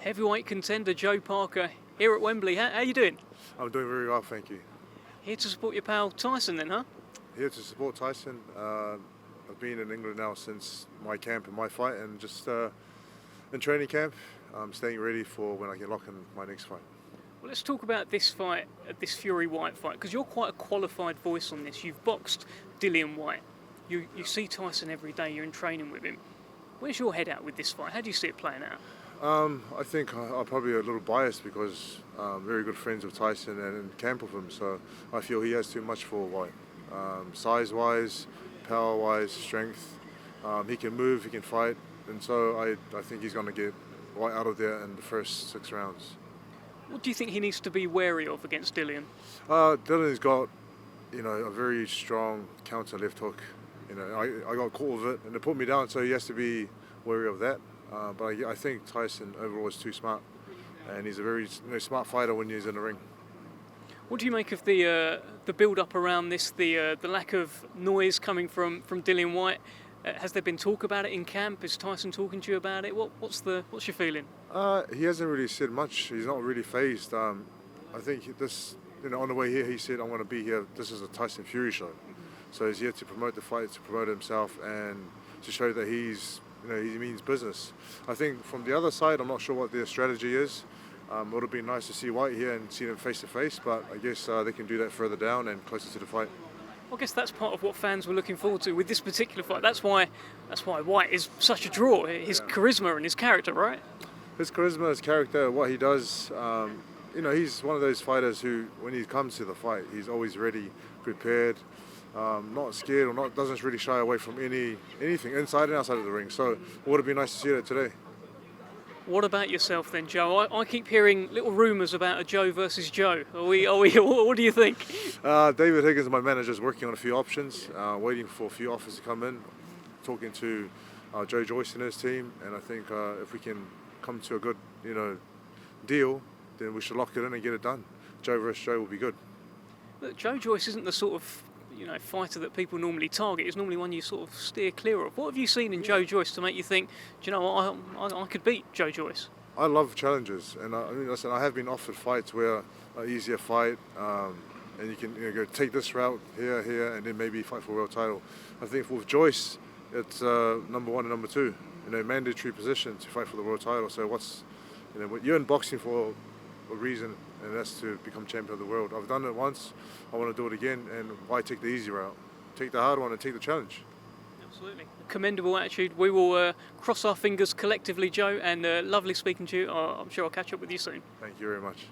Heavyweight contender Joe Parker here at Wembley. How you doing? I'm doing very well, thank you. Here to support your pal Tyson then, huh? Here to support Tyson. I've been in England now since my camp and my fight, and just in training camp. I'm staying ready for when I get locked in my next fight. Well, let's talk about this fight, this Fury-Whyte fight, because you're quite a qualified voice on this. You've boxed Dillian Whyte. You see Tyson every day. You're in training with him. Where's your head at with this fight? How do you see it playing out? I think I'm probably a little biased because I'm very good friends with Tyson and in camp with him, so I feel he has too much for Whyte. Size-wise, power-wise, strength. He can move, he can fight, and so I think he's going to get Whyte out of there in the first 6 rounds. What do you think he needs to be wary of against Dillian? Dillian's got, a very strong counter left hook. I got caught with it and it put me down, so he has to be wary of that. But I think Tyson overall is too smart, and he's a very smart fighter when he's in the ring. What do you make of the build-up around this, the lack of noise coming from Dillian Whyte? Has there been talk about it in camp? Is Tyson talking to you about it? What's your feeling? He hasn't really said much. He's not really phased. I think this, on the way here, he said, "I'm going to be here. This is a Tyson Fury show." So he's here to promote the fight, to promote himself, and to show that he means business. I think from the other side, I'm not sure what their strategy is. It would have been nice to see Whyte here and see them face to face, but I guess they can do that further down and closer to the fight. I guess that's part of what fans were looking forward to with this particular fight. That's why Whyte is such a draw. His charisma and his character, right? His charisma, his character, what he does. He's one of those fighters who, when he comes to the fight, he's always ready, prepared, not scared, or doesn't really shy away from anything inside and outside of the ring. So it would have been nice to see that today. What about yourself then, Joe? I keep hearing little rumours about a Joe versus Joe. What do you think? David Higgins, my manager, is working on a few options, waiting for a few offers to come in, talking to Joe Joyce and his team, and I think if we can come to a good, deal, then we should lock it in and get it done. Joe versus Joe will be good. Look, Joe Joyce isn't the sort of fighter that people normally target. It's normally one you sort of steer clear of. What have you seen in Joe Joyce to make you think, do you know what, I could beat Joe Joyce? I love challenges, and listen, I have been offered fights where an easier fight, and you can go take this route here, and then maybe fight for a world title. I think with Joyce, it's number 1 and number 2, mandatory position to fight for the world title. So you're in boxing for a reason, and that's to become champion of the world. I've done it once, I want to do it again, and why take the easy route? Take the hard one and take the challenge. Absolutely. Commendable attitude. We will cross our fingers collectively, Joe, and lovely speaking to you. I'm sure I'll catch up with you soon. Thank you very much.